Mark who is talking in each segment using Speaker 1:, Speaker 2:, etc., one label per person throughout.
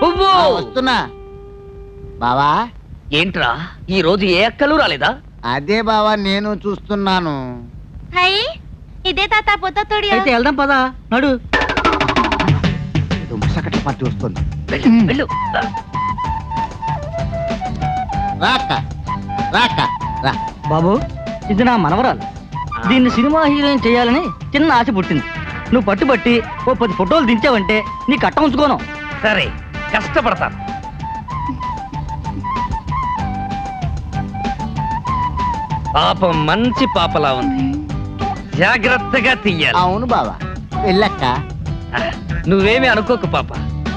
Speaker 1: పువ్వు
Speaker 2: వస్తున్నా బావా.
Speaker 1: ఏంట్రా ఈ రోజు ఏ అక్కలు రాలేదా?
Speaker 2: అదే బావా నేను చూస్తున్నాను.
Speaker 3: ఇదే తాత పొద్దుడి
Speaker 4: అయితే వెళ్దాం పదా నడు.
Speaker 2: ముసకటి పార్టీ వస్తుంది.
Speaker 1: వెళ్ళు.
Speaker 2: రాక రాక రా.
Speaker 4: బాబు ఇది నా మనవరాలు. దీన్ని సినిమా హీరోయిన్ చేయాలని చిన్న ఆశ పుట్టింది. నువ్వు పట్టుబట్టి ఓ 10 ఫోటోలు దించావంటే నీ కట్ట ఉంచుకోను.
Speaker 1: సరే కష్టపడతాను. పాపం మంచి పాపలా ఉంది, జాగ్రత్తగా తీయాలి.
Speaker 2: అవును బావా వెళ్ళక్క.
Speaker 1: నువ్వేమి అనుకోకు పాప,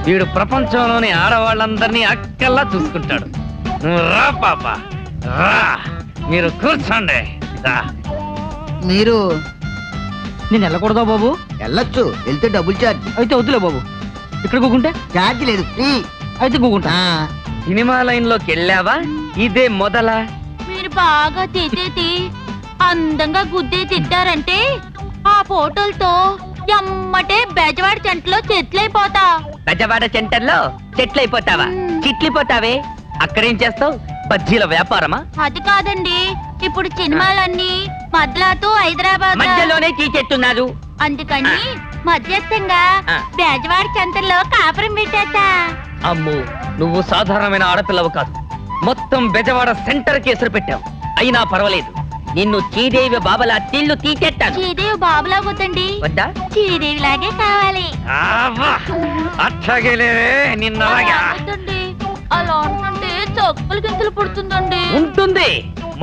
Speaker 1: వీడు ప్రపంచంలోని ఆడవాళ్ళందరినీ అక్కల్లా చూసుకుంటాడు. నువ్వు రా పాప రా, మీరు కూర్చోండి. రా.
Speaker 2: మీరు
Speaker 4: నేను వెళ్ళకూడదా బాబు?
Speaker 2: వెళ్ళొచ్చు, వెళ్తే డబుల్ ఛార్జ్.
Speaker 4: అయితే వద్దులే బాబు. ఇక్కడ కూకుంటే
Speaker 2: ఛార్జ్ లేదు, ఫ్రీ.
Speaker 4: అయితే కూకుంటా.
Speaker 1: సినిమా లైన్ లోకి వెళ్ళావా? ఇదే మొదలా?
Speaker 3: మీరు బాగా తిట్టేది అందంగా గుద్దే తిట్టారంటే ఆ ఫోటోలతో ఎమ్మటే బెజవాడ చెంటలో చెట్లయిపోతా.
Speaker 1: బెజవాడ సెంటర్లో చెట్లయిపోతావా? చిట్లిపోతావే. అక్కడేం చేస్తావు? బజ్జీల వ్యాపారమా?
Speaker 3: అది కాదండి, ఇప్పుడు సినిమాలన్నీ మద్లాతో హైదరాబాద్
Speaker 1: మధ్యలోనే చీచెట్టున్నారు.
Speaker 3: అందుకని మధ్యస్థంగా
Speaker 1: ఆ.
Speaker 3: బెజవాడ చెంతల్లో కాపురం పెట్టేస్తా.
Speaker 1: అమ్ము, నువ్వు సాధారణమైన ఆడపిల్లవు కాదు. మొత్తం బెజవాడ సెంటర్ కేసులు పెట్టావు. అయినా పర్వాలేదు, నిన్ను శ్రీదేవి బాబలా తిళ్ళు తీసేస్తాను.
Speaker 3: శ్రీదేవి బాబులా వద్దండి,
Speaker 1: వద్దా?
Speaker 3: శ్రీదేవి లాగే కావాలి.
Speaker 1: అట్లాగేలేవే నిన్నలాగా.
Speaker 3: వద్దండి, అలా ఉంటుంటే చొక్కలు గింతలు పుడుతుందండి.
Speaker 1: ఉంటుంది,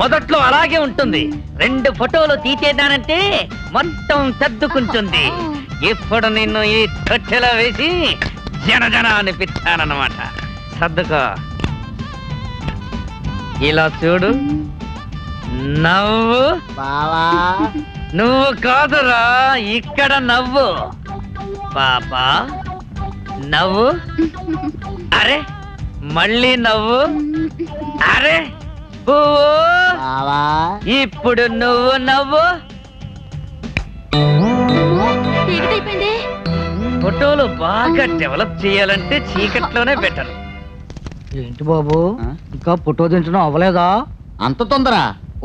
Speaker 1: మొదట్లో అలాగే ఉంటుంది. 2 ఫోటోలు తీసేదానంటే మొత్తం సర్దుకుంటుంది. ఇప్పుడు నిన్ను ఈ తొట్టెలో వేసి జన అనిపిస్తానన్నమాట. సర్దుకో. ఇలా చూడు, నవ్వు.
Speaker 2: బావా
Speaker 1: నువ్వు కాదురా, ఇక్కడ నవ్వు. పాపా నవ్వు. అరే మళ్ళీ నవ్వు. అరే పువ్వు.
Speaker 2: బావా
Speaker 1: ఇప్పుడు నువ్వు నవ్వు.
Speaker 3: చీకటైపోయింది.
Speaker 1: ఫోటోలు బాగా డెవలప్ చేయాలంటే చీకట్లోనే బెటర్.
Speaker 4: ఏంటి బాబు
Speaker 2: ఆ?
Speaker 4: ఇంకా ఫోటో దించడం అవ్వలేదా?
Speaker 2: అంత తొందర?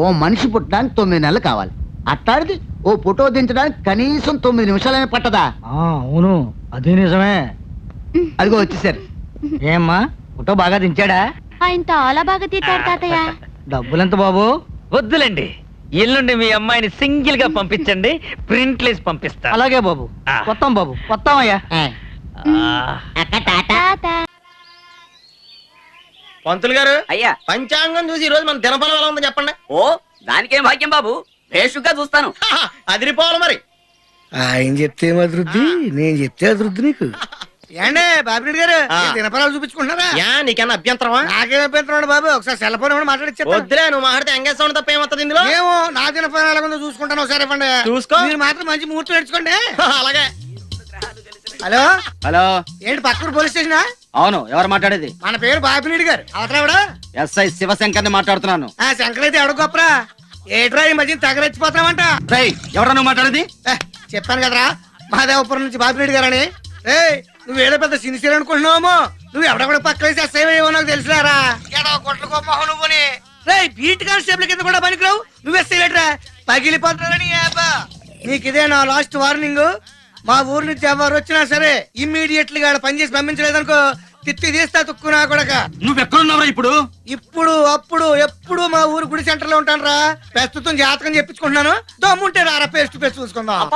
Speaker 2: ఓ మనిషి పుట్టడానికి 9 నెలలు కావాలి. అట్టాడిది ఓ ఫోటో దించడానికి కనీసం 9 నిమిషాలనే పట్టదా?
Speaker 4: అవును, అదే నిజమే.
Speaker 2: అదిగో వచ్చేసారు.
Speaker 4: ఏమ్మా ఫోటో బాగా దించాడా?
Speaker 3: ఆయన చాలా బాగా తీతాడు తాతయ్య.
Speaker 4: డబ్బులెంత బాబు?
Speaker 1: వద్దులేండి, ఎల్లుండి మీ అమ్మాయిని సింగిల్ గా పంపించండి, ప్రింట్లేసి పంపిస్తా.
Speaker 4: అలాగే బాబు.
Speaker 1: ఆ.
Speaker 4: వస్తాం బాబు, వస్తామయ్యా.
Speaker 3: తాత
Speaker 5: పంతులు గారు
Speaker 6: అయ్యా,
Speaker 5: పంచాంగం చూసి ఈ రోజు మన దినఫలం ఎలా ఉందో చెప్పండి.
Speaker 6: ఓ దానికేం భాగ్యం బాబు, భేషుగ్గా చూస్తాను.
Speaker 5: అదిరిపోవాలి మరి.
Speaker 7: ఆయన చెప్తే అభివృద్ధి, నేను చెప్తే అభివృద్ధి నీకు. ఏండే బాబిరెడ్డి గారు దినపరాలు చూపించుకుంటున్నారా?
Speaker 5: యా నీకన్నా అభ్యంతరమా?
Speaker 7: నాకేం అభ్యంతరం బాబు, ఒకసారి సెల్ ఫోన్ ఇవ్వండి, మాట్లాడిచ్చా.
Speaker 5: వద్దులే, నువ్వు మాట్లాడితే ఎంగేజ్ సౌండ్ తప్ప ఏమవుతుంది ఇందులో?
Speaker 7: ఏమో నా దినపరం ఎలాగుందో చూసుకుంటాను, ఒకసారి ఇవ్వండి.
Speaker 5: చూసుకో.
Speaker 7: మీరు మాత్రం మంచి ముహూర్తం నేర్చుకోండి.
Speaker 5: అలాగే.
Speaker 7: హలో
Speaker 6: హలో,
Speaker 7: ఏంటి పక్కన పోలీస్ స్టేషనా?
Speaker 6: అవును, ఎవరు మాట్లాడేది?
Speaker 7: మన పేరు బాబిరెడ్డి గారు. అవతరావిడ
Speaker 6: ఎస్ఐ శివశంకర్ ని మాట్లాడుతున్నాను.
Speaker 7: ఆ శంకర్ అయితే ఎవడ గొప్పరా? ఏట్రా ఈ మధ్య తగరెచ్చిపోతున్నామంట.
Speaker 6: ఎవరా నువ్వు మాట్లాడేది?
Speaker 7: చెప్పాను కదరా మహాదేవపురం నుంచి బాబిరెడ్డి గారని. నువ్వేదో పెద్ద సిన్సియర్ అనుకుంటున్నావు. నువ్వు ఎవడ పక్క ఎస్ఐవో నాకు తెలిసినారా? కొట్ల గొప్ప నువ్వుని బీట్ కానిస్టేబుల్ కింద కూడా పనికిరావు. నువ్వు ఎస్ఐలేట్రా, పగిలిపోతారని. నీకు ఇదే నా లాస్ట్ వార్నింగ్. మా ఊరు నుంచి ఎవరు వచ్చినా సరే ఇమ్మీడియట్లీ గా పనిచేసి పంపించలేదనుకో, తిత్తి తీస్తా తుక్కునా కొడక.
Speaker 6: నువ్వెక్కడున్నావురా ఇప్పుడు?
Speaker 7: ఇప్పుడు అప్పుడు ఎప్పుడు మా ఊరు గుడి సెంటర్ లో ఉంటాను రా. ప్రస్తుతం జాతకం చెప్పించుకుంటున్నాను. దమ్ముంటే రారా, పేస్ట్ పేస్ట్ చూసుకుందాం.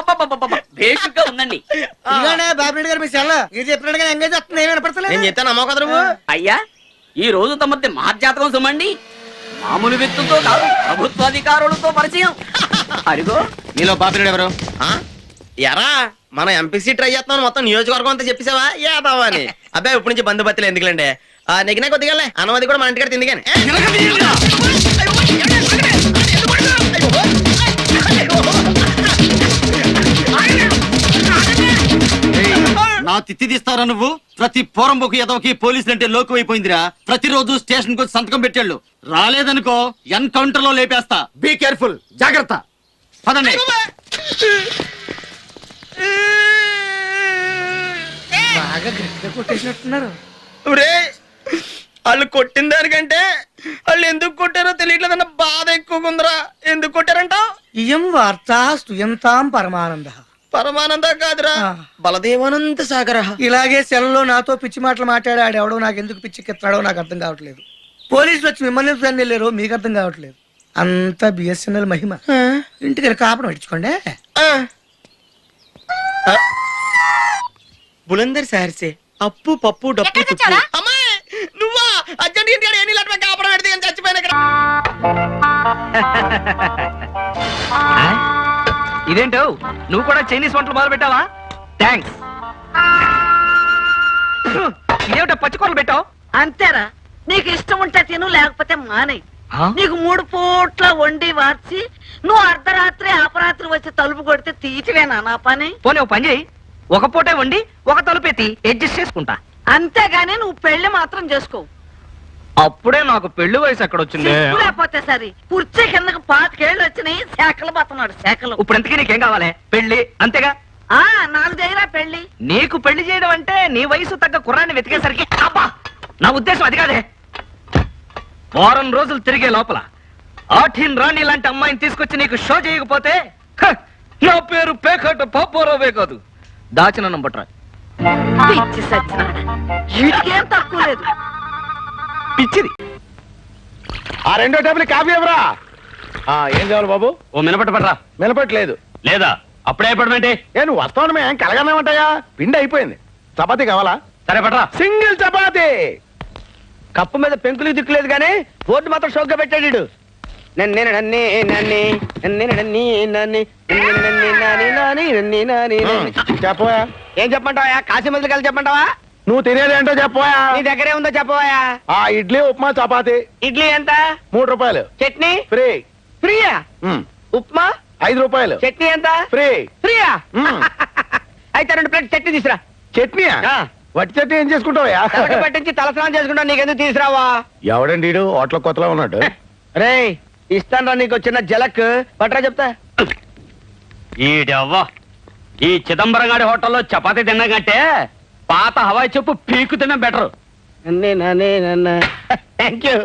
Speaker 6: భేషుగ్గా ఉందండి.
Speaker 7: ఇదిగోనే బాబిరెడ్డి గారు మీ సెల్. మీరు చెప్పినట్టుగా ఎంగేజ్ వస్తుంది, ఏమైనా పడతలేదు.
Speaker 5: నేను చెప్తాను అమ్మో కదా నువ్వు.
Speaker 6: అయ్యా, ఈ రోజు తమది మహర్జాతకం సుమండి. మామూలు వ్యక్తులతో కాదు, ప్రభుత్వాధికారులతో పరిచయం. అరిగో
Speaker 5: మీలో బాపిరెడ్డి ఎవరు? ఎరా మనం ఎంపీసీ ట్రై చేస్తున్నాను, మొత్తం నియోజకవర్గం అంతా చెప్పేసావా ఏదావా అని? అబ్బాయి ఇప్పటి నుంచి బంధుపత్తులు ఎందుకులేండి, నెగ్గినా కొద్దిగా అన్నది కూడా మన ఇంటికాడ తింది కానీ.
Speaker 6: నా తిత్తి తీస్తారా నువ్వు? ప్రతి పోరంబోకు ఎదవకి పోలీసులు అంటే లోకం అయిపోయిందిరా. ప్రతిరోజు స్టేషన్ కు సంతకం పెట్టాళ్ళు, రాలేదనుకో ఎన్కౌంటర్ లో లేపేస్తా. బీ కేర్ఫుల్, జాగ్రత్త. పదండి.
Speaker 7: బాగా గట్టిగా కొట్టేసినట్టున్నారు.
Speaker 5: ఒరే వాళ్ళు కొట్టిన దానికంటే వాళ్ళు ఎందుకు కొట్టారో తెలియట్లేదన్న బాధ ఎక్కువగా ఉందిరా. ఎందుకు కొట్టారంటావు?
Speaker 7: ఇయం వార్త స్తూయంతాం పరమానంద.
Speaker 5: పరమానంద కాదురా,
Speaker 7: ఆ.
Speaker 5: బలదేవానంద సాగర.
Speaker 7: ఇలాగే సెలలో నాతో పిచ్చి మాటలు మాట్లాడాడు ఎవడో, నాకు ఎందుకు పిచ్చికెత్తాడో నాకు అర్థం కావట్లేదు. పోలీసులు వచ్చి మిమ్మల్ని ఎందుకు వెళ్ళారో మీకు అర్థం కావట్లేదు. అంతా బిఎస్ఎన్ఎల్ మహిమ. ఇంటికి వెళ్ళి కాపడం పెట్టించుకోండి.
Speaker 5: బులందర్ సార్సే అప్పు పప్పు డప్పు
Speaker 3: ఎక్కడికి
Speaker 5: తుప్పు.
Speaker 3: వచ్చావురా?
Speaker 5: అమ్మాయి నువ్వా? అర్జెంట్ ఇంటికాడ ఎన్ని లట్ల కాపడం పెడితే నేను చచ్చిపోయాను ఇక్కడ.
Speaker 1: ఇదేంటో నువ్వు కూడా చైనీస్ వంటలు మొదలు పెట్టావా? థ్యాంక్స్. ఇదేమిటో పచ్చికూరలు పెట్టావు?
Speaker 8: అంతేరా, నీకు ఇష్టం ఉంటే తిను, లేకపోతే మానేయ్. నీకు 3 పూట్ల వండి వార్చి నువ్వు అర్ధరాత్రి అపరాత్రి వచ్చి తలుపు కొడితే తీసివేనా నా పని?
Speaker 1: పోనీ ఒక పని చేయి, ఒక పూటే వండి ఒక తలుపెత్తి అడ్జస్ట్ చేసుకుంటా.
Speaker 8: అంతేగాని నువ్వు పెళ్లి మాత్రం చేసుకో.
Speaker 1: అప్పుడే నాకు పెళ్లి వయసు ఎక్కడ వచ్చింది?
Speaker 8: లేకపోతే సరే, కుర్చీ కిందకు 5 ఏళ్ళు వచ్చినాయి, శాఖలు బతున్నాడు శాఖలు.
Speaker 1: ఇప్పుడు ఎంతకీ నీకేం కావాలి? పెళ్లి అంతేగా?
Speaker 8: ఆ 4 దగ్గర పెళ్లి.
Speaker 1: నీకు పెళ్లి చేయడం అంటే నీ వయసు తగ్గ కుర్రాన్ని వెతికేసరికి అబ్బా, నా ఉద్దేశం అది కాదే. వారం రోజులు తిరిగే లోపల ఆఠీన్ రాణి లాంటి అమ్మాయిని తీసుకొచ్చి నీకు షో చేయకపోతే హ, నా పేరు పేకట పాపోరావే కాదు, దాచిన నంబట్రా.
Speaker 8: పిచ్చి సచ్చినాడా, వీటికేం తక్కువ లేదు.
Speaker 1: పిచ్చిది.
Speaker 9: ఆ 2వ టేబుల్ కాఫీ ఎవరా? ఏం కావాలి బాబు?
Speaker 1: ఓ మినపట్టు పడరా.
Speaker 9: నిలబట్టలేదు.
Speaker 1: లేదా అప్పుడే పడమంటే
Speaker 9: ఏ నువ్వు వస్తావు మేము కలగానే ఉంటాయా? పిండి అయిపోయింది. చపాతీ కావాలా?
Speaker 1: సరే పడరా.
Speaker 9: సింగిల్ చపాతీ.
Speaker 1: కప్పు మీద పెంకులు దిక్కులేదు కానీ బోర్డు మాత్రం షోక్గా పెట్టాడు.
Speaker 9: చెప్పవా?
Speaker 1: ఏం చెప్పమంటావా? కాశీ మందులు కలిసి చెప్పమంటావా?
Speaker 9: నువ్వు తినేది ఏంటో చెప్పవా?
Speaker 1: నీ దగ్గరే ఉందో చెప్పవా?
Speaker 9: ఆ ఇడ్లీ ఉప్మా చపాతీ
Speaker 1: ఇడ్లీ ఎంత?
Speaker 9: 3 రూపాయలు
Speaker 1: చట్నీ
Speaker 9: ఫ్రీ.
Speaker 1: ఫ్రీయా? ఉప్మా
Speaker 9: 5 రూపాయలు
Speaker 1: చట్నీ ఎంత?
Speaker 9: ఫ్రీ.
Speaker 1: ఫ్రీయా?
Speaker 9: మ్మ్.
Speaker 1: అయితే 2 ప్లేట్ చట్నీ తీసురా.
Speaker 9: చట్నీయా?
Speaker 1: ఆ.
Speaker 9: వట్టి చట్నీ ఏం చేసుకుంటావా?
Speaker 1: తలకి పట్టించి తలస్నానం చేసుకుంటా, నీకెందుకు తీసురావా?
Speaker 9: ఎవడండి వీడు హోటల్ కొత్తలో ఉన్నాడు?
Speaker 1: రే ఇస్తాను నీకు చిన్న జలక్ పట్రా చెప్తా. ఈడవ్వా, ఈ చిదంబరం గారి హోటల్లో చపాతీ తిన్నకంటే పాత హవాయి చెప్పు పీకు తిన్న బెటర్. Thank you.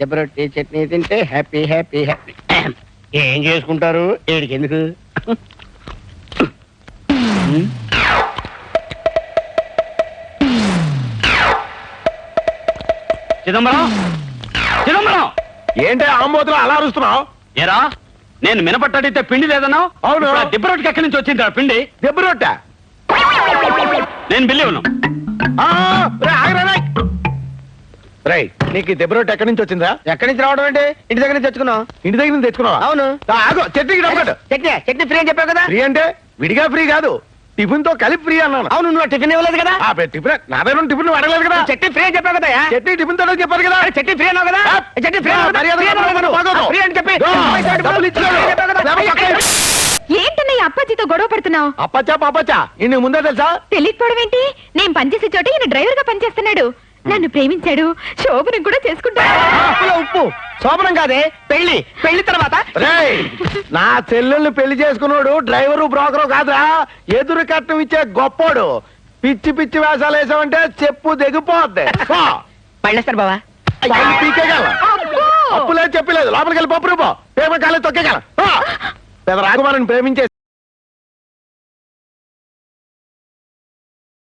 Speaker 1: జబరొట్టి చట్నీ తింటే హ్యాపీ హ్యాపీ హ్యాపీ. ఏం చేసుకుంటారు ఏడికి ఎందుకు? చిదంబరం, చిదంబరం,
Speaker 9: ఏంటి ఆంబోతులు అలా అరుస్తున్నావు?
Speaker 1: ఏరా నేను మినపట్టడితే పిండి లేదన్నావు.
Speaker 9: అవును.
Speaker 1: దిబ్బరొట్టుకి ఎక్కడి నుంచి వచ్చింది ఆ పిండి?
Speaker 9: దెబ్బ రొట్టె.
Speaker 1: నేను బిల్లి ఉన్నాను.
Speaker 9: రై నీకు ఈ దెబ్బ రొట్టె ఎక్కడి నుంచి వచ్చిందా?
Speaker 1: ఎక్కడి నుంచి రావడం అంటే ఇంటి దగ్గర నుంచి తెచ్చుకున్నావు.
Speaker 9: ఇంటి దగ్గర నుంచి తెచ్చుకున్నావా?
Speaker 1: అవును.
Speaker 9: ఆగు, చట్నీకి డబ్బు కట్టు.
Speaker 1: చట్నీ చట్నీ ఫ్రీ అని చెప్పావు కదా.
Speaker 9: ఫ్రీ అంటే విడిగా ఫ్రీ కాదు, టిఫిన్ తో కలిపి ఫ్రీ అన్నాను.
Speaker 1: అవును, నువ్వు టిఫిన్ ఇవ్వలేదు కదా.
Speaker 9: టిఫిన్ నా దగ్గర ఉన్న టిఫిన్ అడగలేదు కదా.
Speaker 1: చట్నీ ఫ్రీ అని చెప్పావు కదా.
Speaker 9: చట్నీ టిఫిన్ తో చెప్పారు కదా.
Speaker 1: చట్నీ ఫ్రీ అన్నావు కదా. చట్నీ ఫ్రీ ఫ్రీ అని చెప్పి
Speaker 9: డబ్బులు ఇచ్చాడు.
Speaker 3: ఏంటన్నయ్య అప్పాజీతో గొడవ పడుతున్నావు?
Speaker 9: అప్పచ్చా పాపచ్చా ఇన్ని ముందే తెలుసా?
Speaker 3: తెలియకపోవడం ఏంటి? నేను పనిచేసే చోట ఈయన డ్రైవర్ గా పనిచేస్తున్నాడు. నన్ను ప్రేమించాడు, శోభనం కూడా చేసుకుంటాడు.
Speaker 1: ఉప్పు శోభనం కాదే, పెళ్లి. పెళ్లి తర్వాత
Speaker 9: రేయ్ నా చెల్లెల్ని పెళ్లి చేసుకున్నాడు డ్రైవరు బ్రోకరు కాదురా, ఎదురు కట్నం ఇచ్చే గొప్పోడు. పిచ్చి పిచ్చి వేషాలు వేసావంటే చెప్పు దిగిపోద్ది.
Speaker 1: పళ్ళేస్తాను బావా.
Speaker 9: పీకేగల అప్పులేదు చెప్పలేదు, లోపలికి వెళ్ళి పప్పు రూపో పేమ కాలేదు తొక్కేగల. పెద్ద రాకుమారిని ప్రేమించే